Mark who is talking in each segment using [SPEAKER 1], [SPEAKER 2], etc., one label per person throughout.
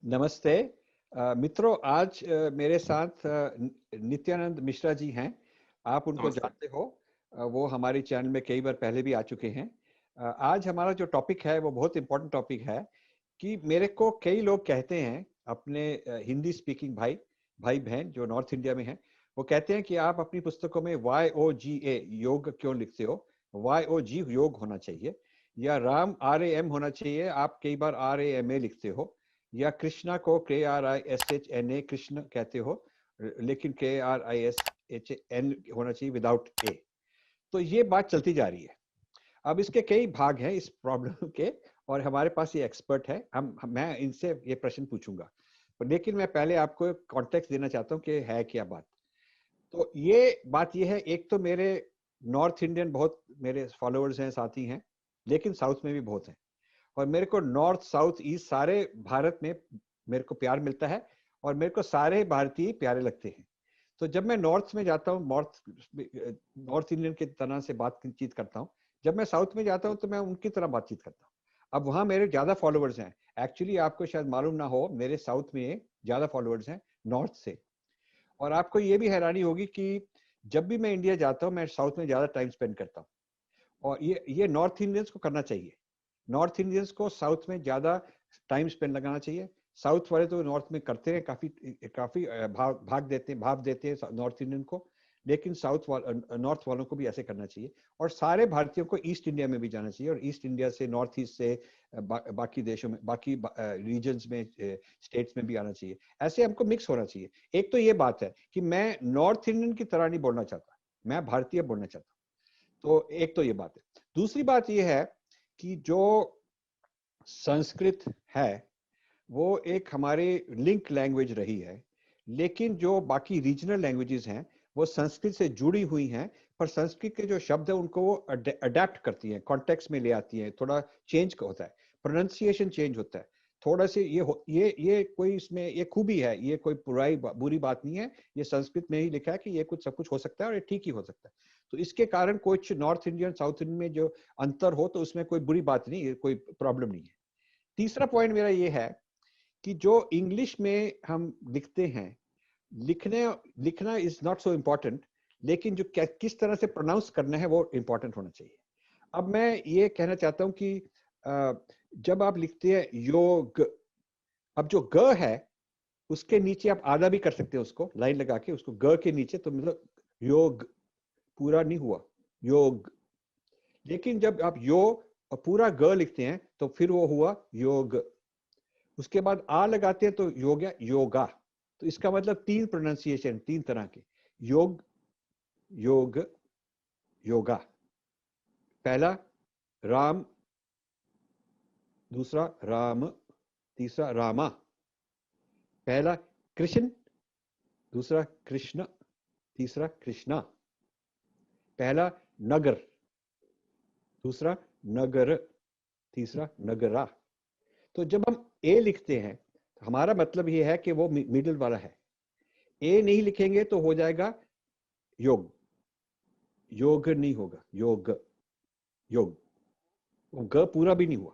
[SPEAKER 1] नमस्ते मित्रों। आज मेरे साथ नित्यानंद मिश्रा जी हैं। आप उनको
[SPEAKER 2] नमस्ते।
[SPEAKER 1] जानते हो। वो हमारे चैनल में कई बार पहले भी आ चुके हैं। आज हमारा जो टॉपिक है वो बहुत इम्पोर्टेंट टॉपिक है कि मेरे को कई लोग कहते हैं, अपने हिंदी स्पीकिंग भाई भाई बहन जो नॉर्थ इंडिया में हैं, वो कहते हैं कि आप अपनी पुस्तकों में YOGA योग क्यों लिखते हो। YOG योग होना चाहिए, या राम RAM होना चाहिए, आप कई बार RAMA लिखते हो, या कृष्णा को KRISHNA कृष्ण कहते हो, लेकिन KRISHN होना चाहिए विदाउट ए। तो ये बात चलती जा रही है। अब इसके कई भाग हैं इस प्रॉब्लम के, और हमारे पास ये एक्सपर्ट है। मैं इनसे ये प्रश्न पूछूंगा, लेकिन मैं पहले आपको कॉन्टेक्स्ट देना चाहता हूँ कि है क्या बात। तो ये बात ये है, एक तो मेरे नॉर्थ इंडियन बहुत मेरे फॉलोअर्स हैं, साथी हैं, लेकिन साउथ में भी बहुत हैं। और मेरे को नॉर्थ साउथ ईस्ट सारे भारत में मेरे को प्यार मिलता है, और मेरे को सारे भारतीय प्यारे लगते हैं। तो जब मैं नॉर्थ में जाता हूँ, नॉर्थ इंडियन की तरह से बातचीत करता हूँ। जब मैं साउथ में जाता हूँ तो मैं उनकी तरह बातचीत करता हूँ। अब वहाँ मेरे ज्यादा फॉलोअर्स हैं। एक्चुअली आपको शायद मालूम ना हो, मेरे साउथ में ज्यादा फॉलोअर्स हैं नॉर्थ से। और आपको ये भी हैरानी होगी कि जब भी मैं इंडिया जाता हूँ, मैं साउथ में ज्यादा टाइम स्पेंड करता हूँ। और ये नॉर्थ इंडियंस को करना चाहिए। नॉर्थ इंडियंस को साउथ में ज्यादा टाइम स्पेंड लगाना चाहिए। साउथ वाले तो नॉर्थ में करते हैं, काफी काफी भाव देते हैं नॉर्थ इंडियन को। लेकिन नॉर्थ वालों को भी ऐसे करना चाहिए। और सारे भारतीयों को ईस्ट इंडिया में भी जाना चाहिए, और ईस्ट इंडिया से नॉर्थ ईस्ट से बाकी देशों में, बाकी रीजन्स में, स्टेट्स में भी आना चाहिए। ऐसे हमको मिक्स होना चाहिए। एक तो ये बात है कि मैं नॉर्थ इंडियन की तरह नहीं बोलना चाहता, मैं भारतीय बोलना चाहता हूँ। तो एक तो ये बात है। दूसरी बात ये है कि जो संस्कृत है वो एक हमारे लिंक लैंग्वेज रही है, लेकिन जो बाकी रीजनल लैंग्वेजेस हैं वो संस्कृत से जुड़ी हुई हैं। पर संस्कृत के जो शब्द है उनको वो अडेप्ट करती हैं, कॉन्टेक्स्ट में ले आती हैं, थोड़ा चेंज होता है, प्रोनाउंसिएशन चेंज होता है थोड़ा से। ये कोई इसमें ये खूबी है, ये कोई बुरी बात नहीं है। ये संस्कृत में ही लिखा है कि ये कुछ सब कुछ हो सकता है और ये ठीक ही हो सकता है। तो इसके कारण कुछ नॉर्थ इंडियन साउथ इंडियन में जो अंतर हो तो उसमें कोई बुरी बात नहीं है, कोई प्रॉब्लम नहीं है। तीसरा पॉइंट मेरा ये है कि जो इंग्लिश में हम लिखते हैं, लिखने लिखना इज नॉट सो इम्पोर्टेंट, लेकिन जो किस तरह से प्रोनाउंस करना है वो इम्पोर्टेंट होना चाहिए। अब मैं ये कहना चाहता हूँ कि जब आप लिखते हैं योग, अब जो ग है उसके नीचे आप आधा भी कर सकते हैं, उसको लाइन लगा के उसको ग के नीचे, तो मतलब योग पूरा नहीं हुआ, योग। लेकिन जब आप यो और पूरा ग लिखते हैं तो फिर वो हुआ योग। उसके बाद आ लगाते हैं तो हो गया योगा। तो इसका मतलब तीन प्रोनाउंसिएशन, तीन तरह के योग, योग, योगा। पहला राम, दूसरा राम, तीसरा रामा। पहला कृष्ण, दूसरा कृष्ण, तीसरा कृष्णा। पहला नगर, दूसरा नगर, तीसरा नगरा। तो जब हम ए लिखते हैं तो हमारा मतलब ये है कि वो मिडिल वाला है। ए नहीं लिखेंगे तो हो जाएगा योग, योग नहीं होगा, योग, योग। वो ग पूरा भी नहीं हुआ।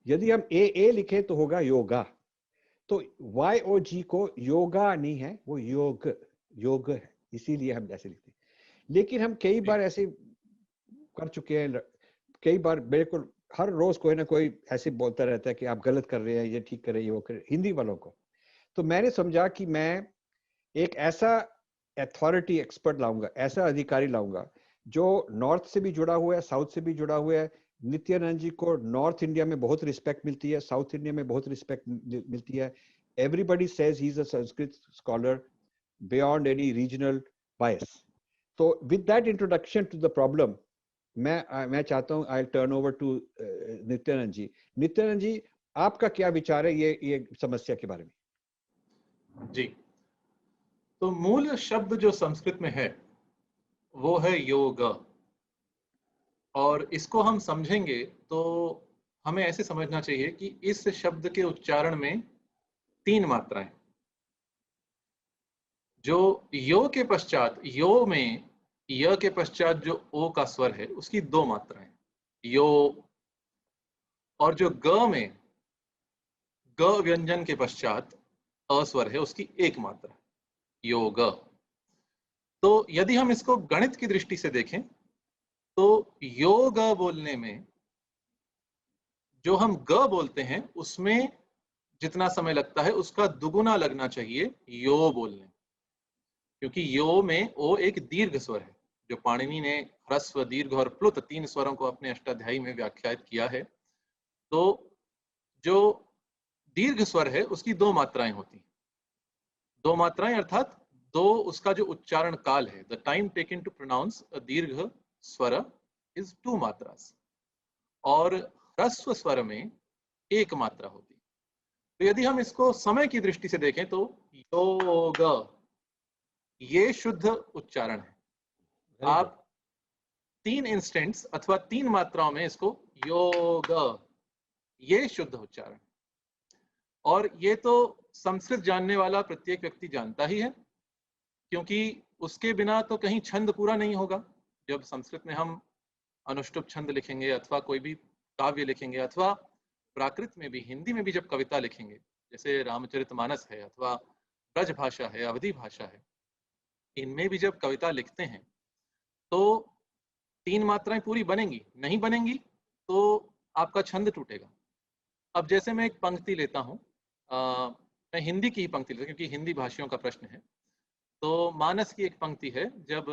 [SPEAKER 1] यदि हम ए लिखें तो होगा योगा। तो YOG को योगा नहीं है, वो योग, योग है, इसीलिए हम ऐसे लिखते हैं। लेकिन हम कई
[SPEAKER 2] जी।
[SPEAKER 1] बार ऐसे कर चुके हैं, कई बार बिल्कुल हर रोज कोई ना कोई ऐसे बोलता रहता है कि आप गलत कर रहे हैं, ये ठीक कर रहे हैं, ये वो कर रहे हैं, हिंदी वालों को। तो मैंने समझा कि मैं एक ऐसा अथॉरिटी एक्सपर्ट लाऊंगा, ऐसा अधिकारी लाऊंगा जो नॉर्थ से भी जुड़ा हुआ है, साउथ से भी जुड़ा हुआ है। नित्यानंद जी को नॉर्थ इंडिया में बहुत रिस्पेक्ट मिलती है, साउथ इंडिया में बहुत रिस्पेक्ट मिलती है। Everybody says he is a Sanskrit scholar beyond any regional bias. तो with that introduction to the problem, मैं चाहता हूं I turn over to Nityanand ji. Nityanand ji, आपका क्या विचार है ये समस्या के बारे में?
[SPEAKER 2] जी। तो मूल शब्द जो संस्कृत में है वो है योग। और इसको हम समझेंगे तो हमें ऐसे समझना चाहिए कि इस शब्द के उच्चारण में तीन मात्राएं, जो यो के पश्चात, यो में य के पश्चात जो ओ का स्वर है उसकी दो मात्राएं, यो। और जो ग में, ग व्यंजन के पश्चात अ स्वर है, उसकी एक मात्रा, योग। तो यदि हम इसको गणित की दृष्टि से देखें तो योग बोलने में जो हम ग बोलते हैं उसमें जितना समय लगता है उसका दुगुना लगना चाहिए यो बोलने, क्योंकि यो में ओ एक दीर्घ स्वर है। जो पाणिनि ने ह्रस्व, दीर्घ और प्लुत 3 स्वरों को अपने अष्टाध्यायी में व्याख्यायित किया है, तो जो दीर्घ स्वर है उसकी 2 मात्राएं होती हैं। 2 मात्राएं अर्थात दो, उसका जो उच्चारण काल है, the time taken to pronounce a dirgha swara is 2 मात्रास, और ह्रस्व स्वर में 1 मात्रा होती है। तो यदि हम इसको समय की दृष्टि से देखें तो योग, ये शुद्ध उच्चारण है।
[SPEAKER 1] Very good.
[SPEAKER 2] आप 3 इंस्टेंट्स अथवा 3 मात्राओं में इसको योग, ये शुद्ध उच्चारण है। और ये तो संस्कृत जानने वाला प्रत्येक व्यक्ति जानता ही है, क्योंकि उसके बिना तो कहीं छंद पूरा नहीं होगा। जब संस्कृत में हम अनुष्टुप छंद लिखेंगे अथवा कोई भी काव्य लिखेंगे, अथवा प्राकृत में भी, हिंदी में भी जब कविता लिखेंगे, जैसे रामचरितमानस है अथवा ब्रज भाषा है, अवधी भाषा है, इनमें भी जब कविता लिखते हैं तो 3 मात्राएं पूरी बनेंगी, नहीं बनेंगी तो आपका छंद टूटेगा। अब जैसे मैं एक पंक्ति लेता हूँ, मैं हिंदी की ही पंक्ति लेता हूँ क्योंकि हिंदी भाषियों का प्रश्न है। तो मानस की एक पंक्ति है, जब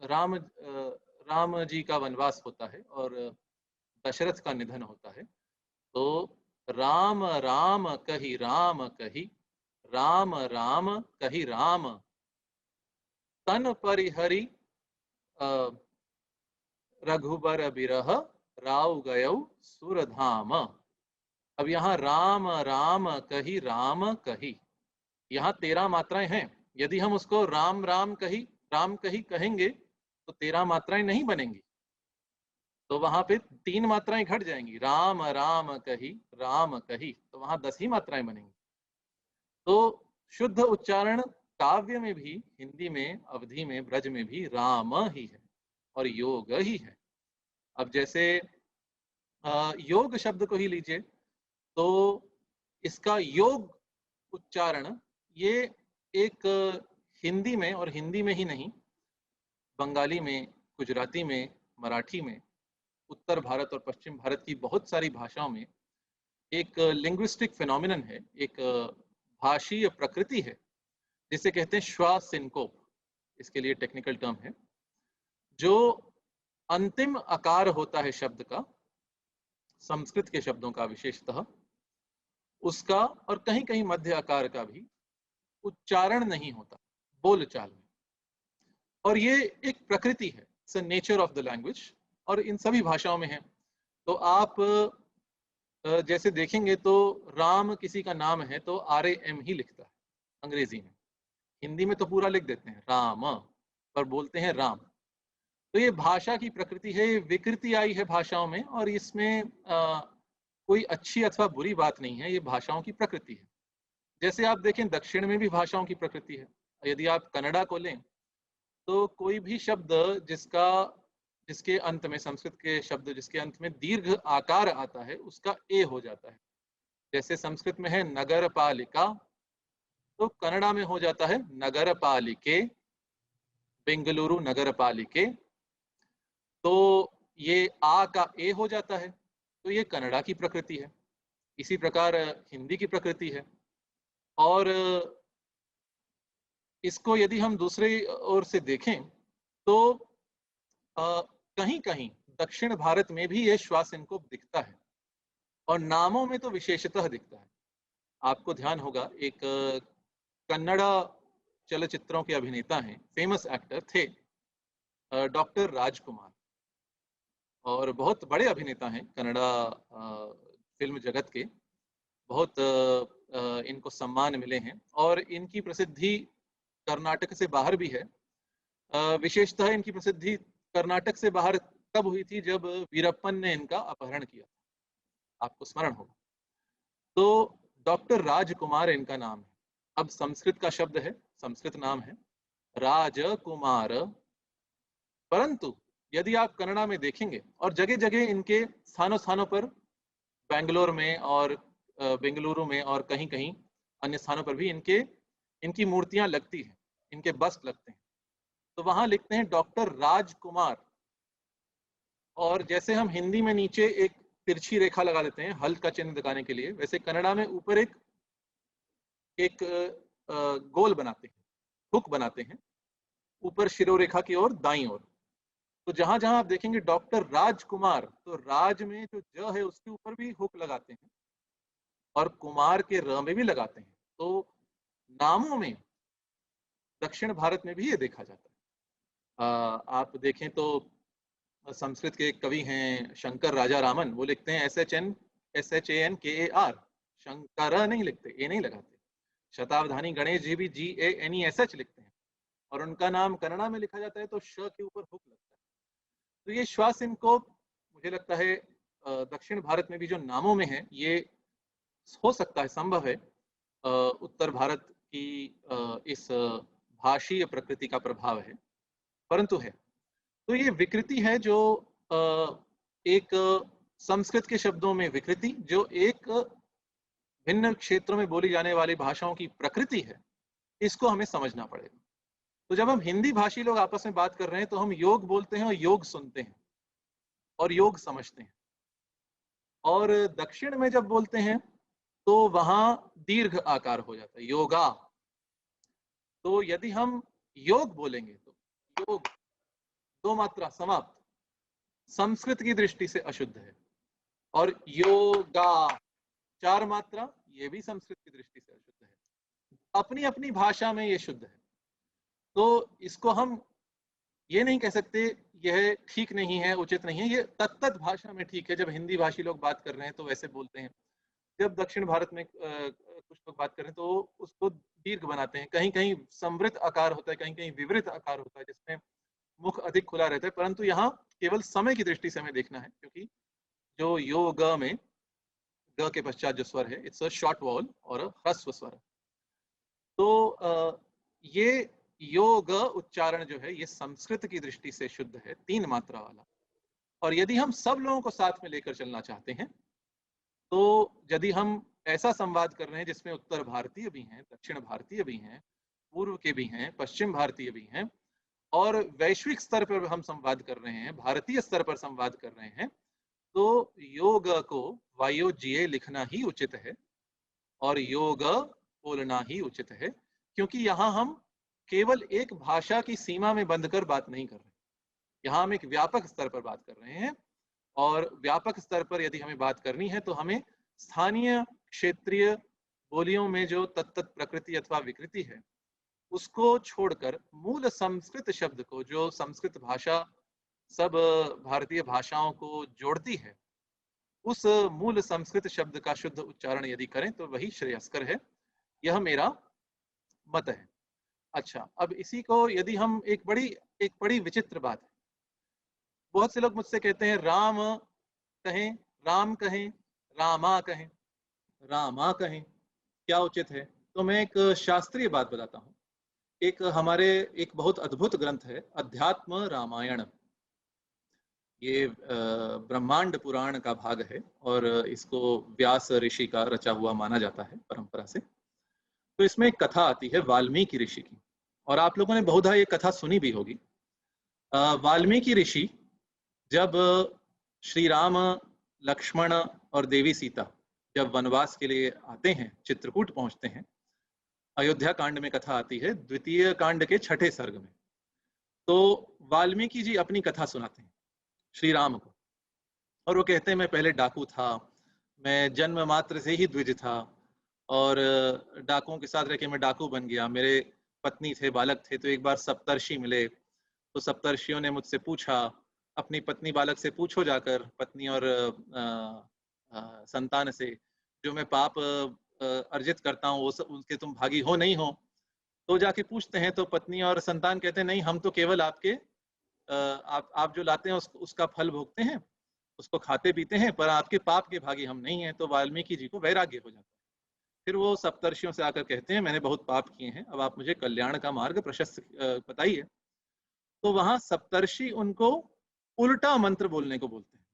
[SPEAKER 2] राम जी का वनवास होता है और दशरथ का निधन होता है, तो राम राम कही राम कही, राम राम कही राम, तन परिहरि रघुबर बिरह, राव गयौ सुरधाम। अब यहाँ राम राम कही राम कही, यहाँ 13 मात्राएं हैं। यदि हम उसको राम राम कही कहेंगे तो 13 मात्राएं नहीं बनेंगी, तो वहां पे 3 मात्राएं घट जाएंगी, राम राम कही राम कही, तो वहां 10 ही मात्राएं बनेंगी। तो शुद्ध उच्चारण काव्य में भी, हिंदी में, अवधी में, ब्रज में भी राम ही है और योग ही है। अब जैसे योग शब्द को ही लीजिए, तो इसका योग उच्चारण ये एक हिंदी में, और हिंदी में ही नहीं, बंगाली में, गुजराती में, मराठी में, उत्तर भारत और पश्चिम भारत की बहुत सारी भाषाओं में एक लिंग्विस्टिक फिनोमिनन है, एक भाषीय प्रकृति है, जिसे कहते हैं श्वा सिंकोप, इसके लिए टेक्निकल टर्म है। जो अंतिम आकार होता है शब्द का, संस्कृत के शब्दों का विशेषतः, उसका और कहीं कहीं मध्य आकार का भी उच्चारण नहीं होता बोलचाल में, और ये एक प्रकृति है, it's a nature of the language, और इन सभी भाषाओं में है। तो आप जैसे देखेंगे तो राम किसी का नाम है तो RAM ही लिखता है अंग्रेजी में, हिंदी में तो पूरा लिख देते हैं राम, पर बोलते हैं राम। तो ये भाषा की प्रकृति है, ये विकृति आई है भाषाओं में, और इसमें कोई अच्छी अथवा बुरी बात नहीं है, ये भाषाओं की प्रकृति है। जैसे आप देखें दक्षिण में भी भाषाओं की प्रकृति है। यदि आप कन्नड़ा को लें तो कोई भी शब्द जिसके अंत में, संस्कृत के शब्द जिसके अंत में दीर्घ आकार आता है, उसका ए हो जाता है। जैसे संस्कृत में है नगर पालिका, तो कन्नड़ा में हो जाता है नगर पालिके, बेंगलुरु नगर पालिके। तो ये आ का ए हो जाता है, तो ये कन्नड़ा की प्रकृति है। इसी प्रकार हिंदी की प्रकृति है। और इसको यदि हम दूसरी ओर से देखें तो कहीं कहीं दक्षिण भारत में भी ये श्वास इनको दिखता है, और नामों में तो विशेषतः दिखता है। आपको ध्यान होगा, एक कन्नड़ा चलचित्रों के अभिनेता हैं, फेमस एक्टर थे, डॉक्टर राजकुमार, और बहुत बड़े अभिनेता हैं कन्नड़ा फिल्म जगत के। बहुत इनको सम्मान मिले हैं, और इनकी प्रसिद्धि कर्नाटक से बाहर भी है। विशेषतः इनकी प्रसिद्धि कर्नाटक से बाहर तब हुई थी जब वीरप्पन ने इनका अपहरण किया, आपको स्मरण होगा। तो डॉक्टर राजकुमार इनका नाम है। अब संस्कृत का शब्द है, संस्कृत नाम है राजकुमार, परंतु यदि आप कन्नड़ा में देखेंगे, और जगह जगह इनके स्थानों स्थानों पर, बेंगलोर में और बेंगलुरु में और कहीं कहीं अन्य स्थानों पर भी इनकी मूर्तियां लगती हैं, इनके बस्ट लगते हैं। तो वहां लिखते हैं डॉक्टर राजकुमार, और जैसे हम हिंदी में नीचे एक तिरछी रेखा लगा देते हैं हल का चिन्ह दिखाने के लिए, वैसे कन्नड़ा में ऊपर एक एक गोल बनाते हैं, हुक बनाते हैं ऊपर शिरोरेखा की ओर दाईं ओर। तो जहां जहां आप देखेंगे डॉक्टर राजकुमार, तो राज में जो ज है उसके ऊपर भी हुक लगाते हैं और कुमार के र में भी लगाते हैं। तो नामों में दक्षिण भारत में भी ये देखा जाता है। आप देखें तो संस्कृत के एक कवि हैं शंकर राजा रामन, वो लिखते हैं SHANKAR, शंकर नहीं लिखते, ए नहीं लगाते। शतावधानी गणेश जी भी GANESH लिखते हैं, और उनका नाम कन्नड़ा में लिखा जाता है तो श के ऊपर हुक लगता है। तो ये श्वास इनको मुझे लगता है दक्षिण भारत में भी जो नामों में है, ये हो सकता है, संभव है उत्तर भारत की इस भाषीय प्रकृति का प्रभाव है, परंतु है। तो ये विकृति है जो एक संस्कृत के शब्दों में विकृति, जो एक भिन्न क्षेत्रों में बोली जाने वाली भाषाओं की प्रकृति है, इसको हमें समझना पड़ेगा। तो जब हम हिंदी भाषी लोग आपस में बात कर रहे हैं तो हम योग बोलते हैं और योग सुनते हैं और योग समझते हैं, और दक्षिण में जब बोलते हैं तो वहां दीर्घ आकार हो जाता है, योगा। तो यदि हम योग बोलेंगे तो योग 2 मात्रा समाप्त संस्कृत की दृष्टि से अशुद्ध है, और योगा 4 मात्रा ये भी संस्कृत की दृष्टि से अशुद्ध है। अपनी अपनी भाषा में ये शुद्ध है, तो इसको हम ये नहीं कह सकते यह ठीक नहीं है, उचित नहीं है। ये तत्त भाषा में ठीक है, जब हिंदी भाषी लोग बात कर रहे हैं तो वैसे बोलते हैं, जब दक्षिण भारत में कुछ लोग बात कर रहे हैं तो उसको दीर्घ बनाते हैं। कहीं कहीं समृद्ध आकार होता है, कहीं कहीं विवृत आकार होता है, जिसमें मुख अधिक खुला रहता है। परंतु यहाँ केवल समय की दृष्टि से हमें देखना है, क्योंकि जो योग में ग के पश्चात जो स्वर है, इट्स अ शॉर्ट वॉल और ह्रस्व स्वर। तो ये योग उच्चारण जो है ये संस्कृत की दृष्टि से शुद्ध है, 3 मात्रा वाला। और यदि हम सब लोगों को साथ में लेकर चलना चाहते हैं, तो यदि हम ऐसा संवाद कर रहे हैं जिसमें उत्तर भारतीय भी हैं, दक्षिण भारतीय भी हैं, पूर्व के भी हैं, पश्चिम भारतीय भी हैं, और वैश्विक स्तर पर हम संवाद कर रहे हैं, भारतीय स्तर पर संवाद कर रहे हैं, तो योग को वायोज्य लिखना ही उचित है और योग बोलना ही उचित है, क्योंकि यहाँ हम केवल एक भाषा की सीमा में बंद कर बात नहीं कर रहे, यहाँ हम एक व्यापक स्तर पर बात कर रहे हैं। और व्यापक स्तर पर यदि हमें बात करनी है तो हमें स्थानीय क्षेत्रीय बोलियों में जो तत्त प्रकृति अथवा विकृति है उसको छोड़कर मूल संस्कृत शब्द को, जो संस्कृत भाषा सब भारतीय भाषाओं को जोड़ती है, उस मूल संस्कृत शब्द का शुद्ध उच्चारण यदि करें तो वही श्रेयस्कर है। यह मेरा मत है। अच्छा, अब इसी को यदि हम एक बड़ी विचित्र बात है, बहुत से लोग मुझसे कहते हैं राम कहें, राम कहें, रामा कहें, रामा कहें, क्या उचित है? तो मैं एक शास्त्रीय बात बताता हूँ। हमारे एक बहुत अद्भुत ग्रंथ है अध्यात्म रामायण। ये ब्रह्मांड पुराण का भाग है और इसको व्यास ऋषि का रचा हुआ माना जाता है परंपरा से। तो इसमें एक कथा आती है वाल्मीकि ऋषि की, और आप लोगों ने बहुधा ये कथा सुनी भी होगी। वाल्मीकि ऋषि जब श्री राम, लक्ष्मण और देवी सीता जब वनवास के लिए आते हैं, चित्रकूट पहुंचते हैं, अयोध्या कांड में कथा आती है, द्वितीय कांड के 6ठे सर्ग में। तो वाल्मीकि जी अपनी कथा सुनाते हैं श्री राम को, और वो कहते हैं मैं पहले डाकू था, मैं जन्म मात्र से ही द्विज था, और डाकुओं के साथ रह के मैं डाकू बन गया। मेरे पत्नी थे, बालक थे, तो एक बार सप्तर्षि मिले, तो सप्तर्षियों ने मुझसे पूछा, अपनी पत्नी बालक से पूछो जाकर, पत्नी और संतान से, जो मैं पाप अर्जित करता हूँ उसके तुम भागी हो नहीं हो? तो जाके पूछते हैं तो पत्नी और संतान कहते हैं नहीं, हम तो केवल आपके आप जो लाते हैं उसका फल भोगते हैं, उसको खाते पीते हैं, पर आपके पाप के भागी हम नहीं हैं। तो वाल्मीकि जी को वैराग्य हो जाता है। फिर वो सप्तर्षियों से आकर कहते हैं मैंने बहुत पाप किए हैं, अब आप मुझे कल्याण का मार्ग प्रशस्त बताइए। तो वहां सप्तर्षि उनको उल्टा मंत्र बोलने को बोलते हैं।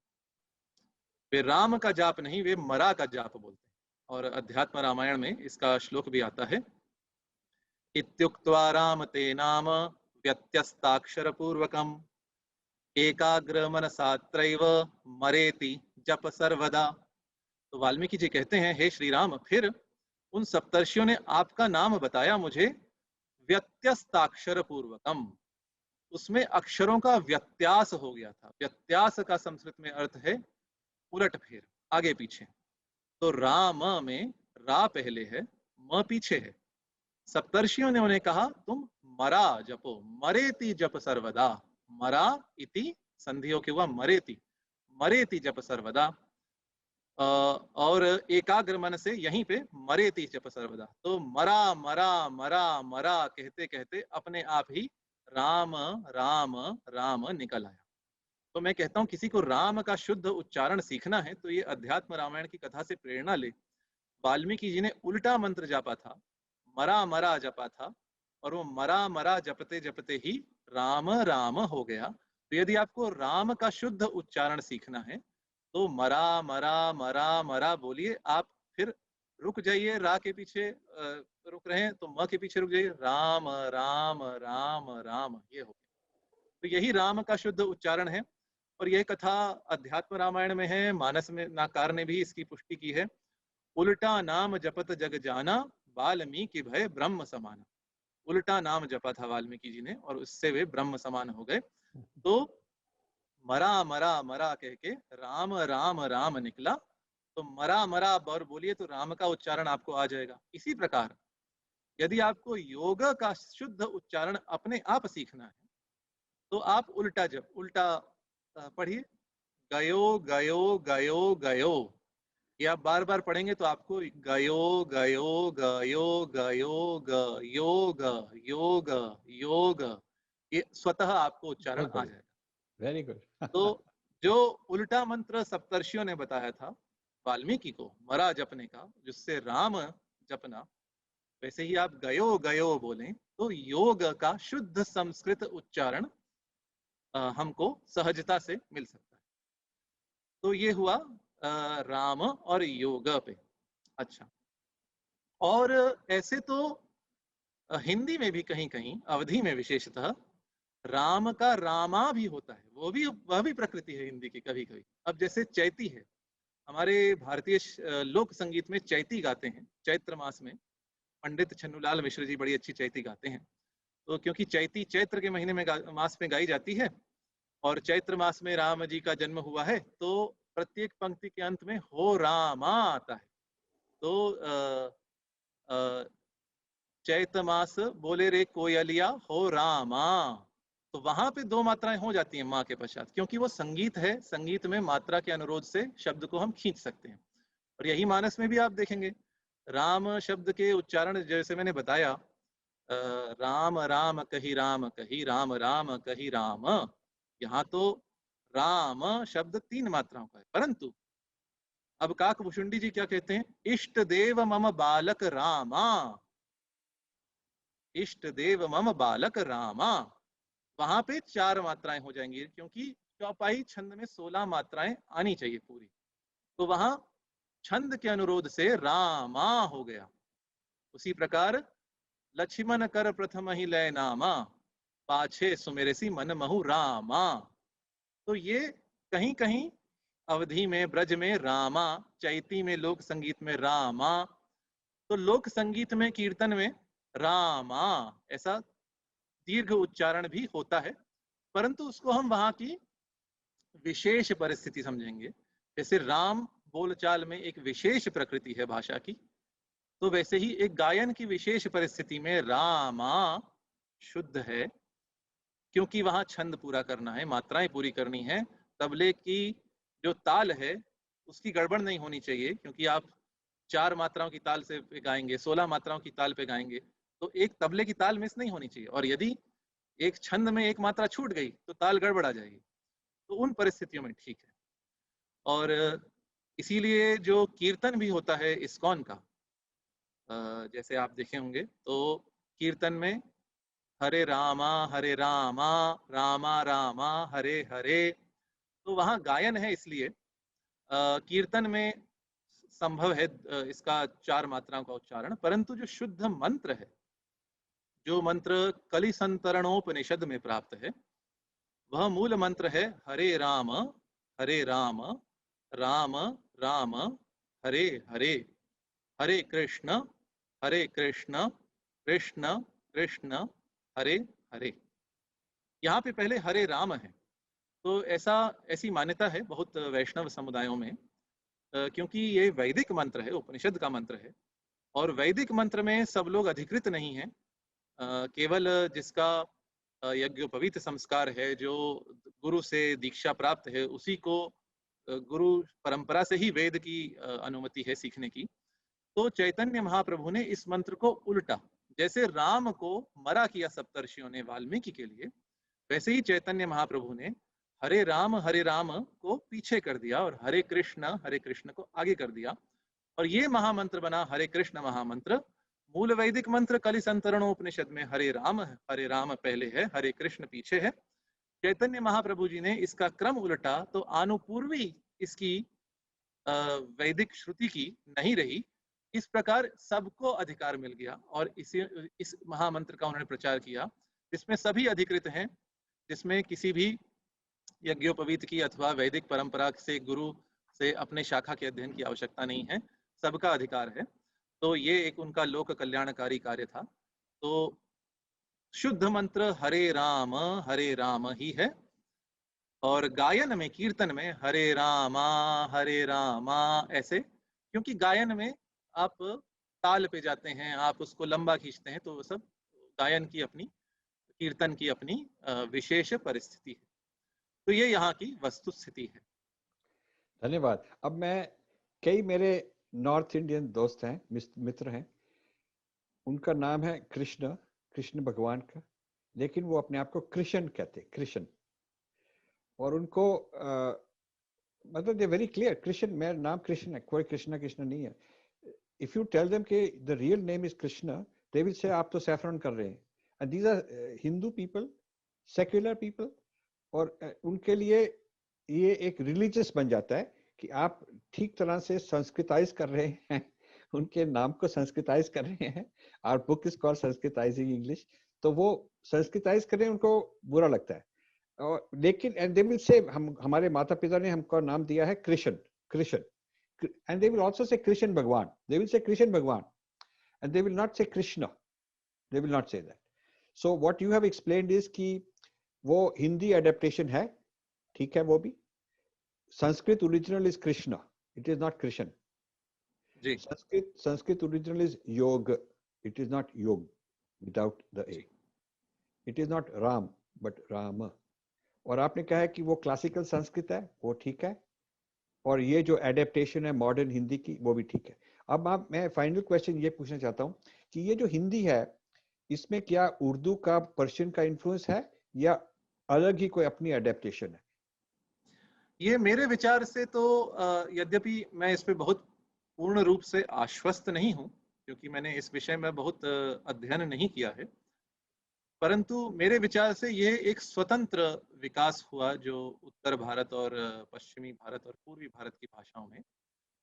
[SPEAKER 2] वे राम का जाप नहीं, वे मरा का जाप बोलते हैं। और अध्यात्म रामायण में इसका श्लोक भी आता है, इत्युक्त्वा राम ते नाम व्यत्यस्ताक्षर पूर्वकम एकाग्र मनसा त्रैव मरेति जप सर्वदा। तो वाल्मीकि जी कहते हैं, हे श्री राम, फिर उन सप्तर्षियों ने आपका नाम बताया मुझे व्यत्यस्ताक्षर पूर्वकम, उसमें अक्षरों का व्यत्यास हो गया था। व्यत्यास का संस्कृत में अर्थ है उलट फेर, आगे पीछे। तो राम में रा पहले है, म पीछे है। सप्तर्षियों ने उन्हें कहा तुम मरा जपो, मरेति जप सर्वदा। मरा इति संधि होके हुआ मरेति, मरेति जप सर्वदा। और एकाग्र मन से यहीं पे मरेति जप सर्वदा। तो मरा मरा मरा मरा कहते कहते अपने आप ही राम राम राम निकल आया। तो मैं कहता हूं किसी को राम का शुद्ध उच्चारण सीखना है तो ये अध्यात्म रामायण की कथा से प्रेरणा ले। वाल्मीकि जी ने उल्टा मंत्र जापा था, मरा मरा जपा था, और वो मरा मरा जपते जपते ही राम राम हो गया। तो यदि आपको राम का शुद्ध उच्चारण सीखना है तो मरा मरा मरा मरा बोलिए आप, फिर रुक जाइए, रा के पीछे रुक रहे हैं तो म के पीछे रुक जाइए, राम राम राम राम, ये हो गया। तो यही राम का शुद्ध उच्चारण है। और यह कथा अध्यात्म रामायण में है, मानस में नाकार ने भी इसकी पुष्टि की है। उल्टा नाम जपत जग जाना, वाल्मीकि भय ब्रह्म समाना। उल्टा नाम जपा था वाल्मीकि जी ने और उससे वे ब्रह्म समान हो गए। तो मरा मरा मरा कह के राम राम राम निकला। तो मरा मरा और बोलिए तो राम का उच्चारण आपको आ जाएगा। इसी प्रकार यदि आपको योग का शुद्ध उच्चारण अपने आप सीखना है तो आप उल्टा जप, उल्टा पढ़िए, गयो गयो गयो गयो। ये आप बार बार पढ़ेंगे तो आपको गयो गयो गयो गयो ग योग योग योग, ये स्वतः आपको उच्चारण
[SPEAKER 1] बहुत
[SPEAKER 2] आ
[SPEAKER 1] बढ़िया,
[SPEAKER 2] जाएगा।
[SPEAKER 1] Very good.
[SPEAKER 2] तो जो उल्टा मंत्र सप्तर्षियों ने बताया था वाल्मीकि को मरा जपने का, जिससे राम जपना, वैसे ही आप गयो गयो बोलें तो योग का शुद्ध संस्कृत उच्चारण हमको सहजता से मिल सकता है। तो ये हुआ राम और योग पे। अच्छा, और ऐसे तो हिंदी में भी कहीं कहीं, अवधि में विशेषतः, राम का रामा भी होता है। वह भी प्रकृति है हिंदी की कभी कभी। अब जैसे चैती है, हमारे भारतीय लोक संगीत में चैती गाते हैं चैत्र मास में। पंडित छन्नूलाल मिश्र जी बड़ी अच्छी चैती गाते हैं। तो क्योंकि चैती चैत्र के महीने में मास में गाई जाती है और चैत्र मास में राम जी का जन्म हुआ है, तो प्रत्येक पंक्ति के अंत में हो रामा आता है। तो चैत मास बोले रे कोयलिया हो रामा, तो वहां पे दो मात्राएं हो जाती हैं माँ के पश्चात, क्योंकि वो संगीत है। संगीत में मात्रा के अनुरोध से शब्द को हम खींच सकते हैं। और यही मानस में भी आप देखेंगे, राम शब्द के उच्चारण जैसे मैंने बताया, राम राम कही राम कही, राम राम कही राम। यहाँ तो राम शब्द 3 मात्राओं का है। परंतु अब काकभूषुंडी जी क्या कहते हैं, इष्ट देव मम बालक रामा, इष्ट देव मम बालक रामा। वहां पे 4 मात्राएं हो जाएंगी, क्योंकि चौपाई छंद में 16 मात्राएं आनी चाहिए पूरी। तो वहां छंद के अनुरोध से रामा हो गया। उसी प्रकार लक्ष्मण कर प्रथम ही लय नामा, पाछे सुमेरसी मन महु रामा। तो ये कहीं कहीं अवधि में, ब्रज में रामा, चैती में, लोक संगीत में रामा। तो लोक संगीत में, कीर्तन में रामा, ऐसा दीर्घ उच्चारण भी होता है, परंतु उसको हम वहां की विशेष परिस्थिति समझेंगे। जैसे राम बोलचाल में एक विशेष प्रकृति है भाषा की, तो वैसे ही एक गायन की विशेष परिस्थिति में रामा शुद्ध है, क्योंकि वहां छंद पूरा करना है, मात्राएं पूरी करनी है। तबले की जो ताल है उसकी गड़बड़ नहीं होनी चाहिए, क्योंकि आप 4 मात्राओं की ताल से गाएंगे, 16 मात्राओं की ताल पे गाएंगे, तो एक तबले की ताल मिस नहीं होनी चाहिए। और यदि एक छंद में एक मात्रा छूट गई तो ताल गड़बड़ा जाएगी। तो उन परिस्थितियों में ठीक है। और इसीलिए जो कीर्तन भी होता है इस्कॉन का, जैसे आप देखे होंगे, तो कीर्तन में हरे रामा रामा रामा हरे हरे, तो वहां गायन है। इसलिए कीर्तन में संभव है इसका 4 मात्राओं का उच्चारण, परंतु जो शुद्ध मंत्र है, जो मंत्र कलिसंतरणोपनिषद में प्राप्त है, वह मूल मंत्र है हरे राम राम राम हरे हरे, हरे कृष्ण कृष्ण कृष्ण हरे हरे। यहाँ पे पहले हरे राम है। तो ऐसी मान्यता है बहुत वैष्णव समुदायों में, क्योंकि ये वैदिक मंत्र है, उपनिषद का मंत्र है, और वैदिक मंत्र में सब लोग अधिकृत नहीं है। केवल जिसका यज्ञोपवीत संस्कार है, जो गुरु से दीक्षा प्राप्त है, उसी को गुरु परंपरा से ही वेद की अनुमति है सीखने की। तो चैतन्य महाप्रभु ने इस मंत्र को उल्टा, जैसे राम को मरा किया सप्तर्षियों ने वाल्मीकि के लिए, वैसे ही चैतन्य महाप्रभु ने हरे राम को पीछे कर दिया और हरे कृष्ण को आगे कर दिया, और ये महामंत्र बना हरे कृष्ण महामंत्र। मूल वैदिक मंत्र कलिसंतरणोपनिषद में हरे राम पहले है, हरे कृष्ण पीछे है। चैतन्य महाप्रभु जी ने इसका क्रम उल्टा, तो आनुपूर्वी इसकी वैदिक श्रुति की नहीं रही। इस प्रकार सबको अधिकार मिल गया और इस महामंत्र का उन्होंने प्रचार किया, जिसमें सभी अधिकृत हैं, जिसमें किसी भी यज्ञोपवीत की अथवा वैदिक परंपरा से गुरु से अपने शाखा के अध्ययन की आवश्यकता नहीं है, सबका अधिकार है। तो ये एक उनका लोक कल्याणकारी कार्य था। तो शुद्ध मंत्र हरे राम ही है, और गायन में, कीर्तन में हरे रामा ऐसे, क्योंकि गायन में आप ताल पे जाते हैं, आप उसको लंबा खींचते हैं, तो वो सब गायन की अपनी, कीर्तन की अपनी विशेष परिस्थिति है। तो ये यहाँ की वस्तु स्थिति है।
[SPEAKER 1] धन्यवाद। अब मैं, कई मेरे नॉर्थ इंडियन दोस्त हैं, मित्र हैं, उनका नाम है कृष्ण भगवान का, लेकिन वो अपने आप को कृष्ण कहते, कृष्ण, और उनको मतलब दे वेरी क्लियर, कृष्ण, मेरा नाम कृष्ण है, कोई कृष्ण नहीं है। इफ यू टेल देम कि the real name is Krishna, they will say आप तो सैफरन कर रहे हैं। And these are Hindu people, secular people, और उनके लिए ये एक रिलीजियस बन जाता है कि आप ठीक तरह से संस्कृताइज कर रहे हैं, उनके नाम को संस्कृताइज कर रहे हैं। Our book is called Sanskritizing English, तो वो संस्कृताइज कर रहे हैं, उनको बुरा लगता है। और लेकिन एंड दे विल से, हमारे माता पिता ने हमको नाम दिया है Krishna, and they will also say Krishna भगवान, दे विल से कृष्ण भगवान, and they will not say Krishna, they will not say that. So what you have explained is कि वो हिंदी एडेप्टेशन है, ठीक है, वो भी Sanskrit original is Krishna, it is not Krishna
[SPEAKER 2] ji.
[SPEAKER 1] Sanskrit original is yoga, it is not yoga without the A, it is not Ram but Ram. और आपने कहा है कि वो क्लासिकल संस्कृत है, वो ठीक है, और ये जो एडेप्टेशन है मॉडर्न हिंदी की, वो भी ठीक है। अब मैं फाइनल क्वेश्चन ये पूछना चाहता हूँ कि ये जो हिंदी है, इसमें क्या उर्दू का, पर्शियन का इन्फ्लुएंस है, या अलग ही कोई अपनी एडेप्टेशन है?
[SPEAKER 2] ये मेरे विचार से तो यद्यपि मैं इस पे बहुत पूर्ण रूप से आश्वस्त नहीं हूँ, क्योंकि मैंने इस विषय में बहुत अध्ययन नहीं किया है, परंतु मेरे विचार से ये एक स्वतंत्र विकास हुआ, जो उत्तर भारत और पश्चिमी भारत और पूर्वी भारत की भाषाओं में,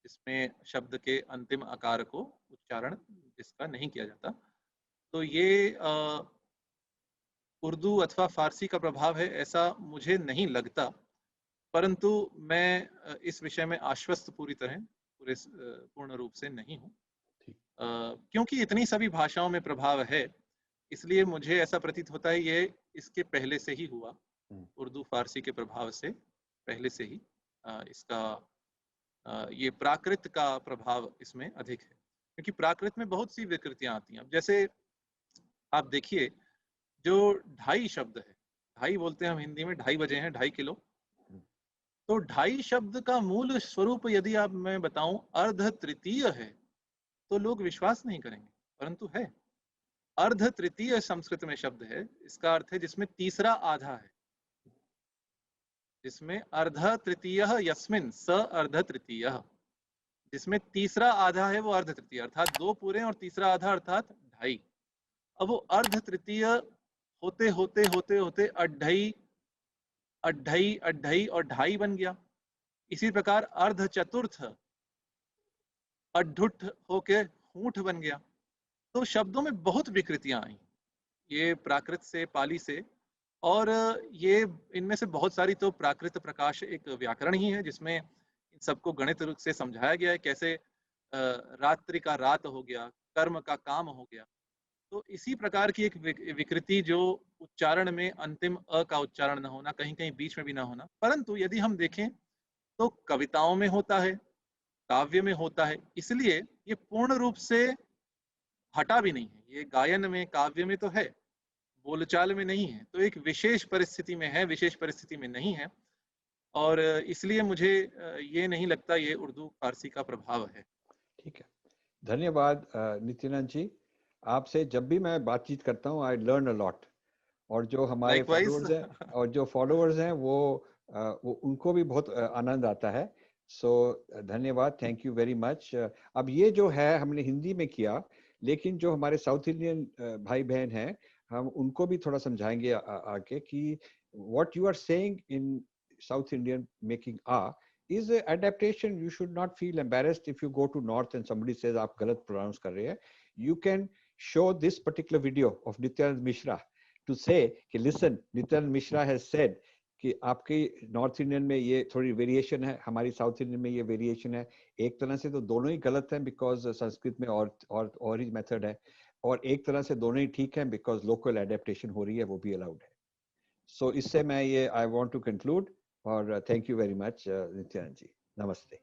[SPEAKER 2] जिसमें शब्द के अंतिम आकार को उच्चारण जिसका नहीं किया जाता। तो ये उर्दू अथवा फारसी का प्रभाव है, ऐसा मुझे नहीं लगता, परंतु मैं इस विषय में आश्वस्त पूर्ण रूप से नहीं हूँ, क्योंकि इतनी सभी भाषाओं में प्रभाव है, इसलिए मुझे ऐसा प्रतीत होता है ये इसके पहले से ही हुआ, उर्दू फारसी के प्रभाव से पहले से ही इसका ये प्राकृत का प्रभाव इसमें अधिक है, क्योंकि प्राकृत में बहुत सी विकृतियां आती हैं। जैसे आप देखिए, जो ढाई शब्द है, ढाई बोलते हैं हम हिंदी में, 2:30 बजे हैं, 2.5 किलो, तो ढाई शब्द का मूल स्वरूप यदि आप मैं बताऊं अर्ध तृतीय है, तो लोग विश्वास नहीं करेंगे, परंतु है। अर्ध तृतीय संस्कृत में शब्द है, इसका अर्थ है जिसमें तीसरा आधा है, जिसमें अर्ध तृतीय यस्मिन स अर्ध तृतीय, जिसमें तीसरा आधा है वो अर्ध तृतीय, अर्थात 2 पूरे और तीसरा आधा अर्थात 2.5। अब वो अर्ध तृतीय होते होते होते होते 2.5 2.5 और 2.5 बन गया। इसी प्रकार अर्ध चतुर्थ अड्ढुठ होके हूठ बन गया। तो शब्दों में बहुत विकृतियां आई, ये प्राकृत से, पाली से। और ये इनमें से बहुत सारी तो प्राकृत प्रकाश एक व्याकरण ही है, जिसमें इन सबको गणित रूप से समझाया गया है, कैसे रात्रि का रात हो गया, कर्म का काम हो गया। तो इसी प्रकार की एक विकृति, जो उच्चारण में अंतिम अ का उच्चारण न होना, कहीं कहीं बीच में भी ना होना, परंतु यदि हम देखें तो कविताओं में होता है, काव्य में होता है, इसलिए ये पूर्ण रूप से हटा भी नहीं है। ये गायन में, काव्य में तो है, बोलचाल में नहीं है। तो एक विशेष परिस्थिति में है, विशेष परिस्थिति में नहीं है। और इसलिए मुझे ये नहीं लगता ये उर्दू फारसी का प्रभाव है।
[SPEAKER 1] ठीक है, धन्यवाद नित्यानंद जी। आपसे जब भी मैं बातचीत करता हूँ आई लर्न अ लॉट। और जो हमारे
[SPEAKER 2] लाइकवाइज।
[SPEAKER 1] फॉलोअर्स हैं वो उनको भी बहुत आनंद आता है। सो धन्यवाद, थैंक यू वेरी मच। अब ये जो है हमने हिंदी में किया, लेकिन जो हमारे साउथ इंडियन भाई बहन हैं, हम उनको भी थोड़ा समझाएंगे आके कि what you are saying in South Indian making is a adaptation. You should not feel embarrassed if you go to north and somebody says आप गलत pronounce कर रहे हैं. You can show this particular video of Nityanand Mishra to say कि listen, Nityanand Mishra has said कि आपके north Indian में ये थोड़ी वेरिएशन है, हमारी साउथ इंडियन में ये वेरिएशन है। एक तरह से तो दोनों ही गलत हैं बिकॉज संस्कृत में और ही मेथड है, और एक तरह से दोनों ही ठीक हैं बिकॉज लोकल एडेप्टेशन हो रही है, वो भी अलाउड है। सो इससे मैं ये आई वांट टू कंक्लूड, और thank you very much Nityanand ji, नमस्ते।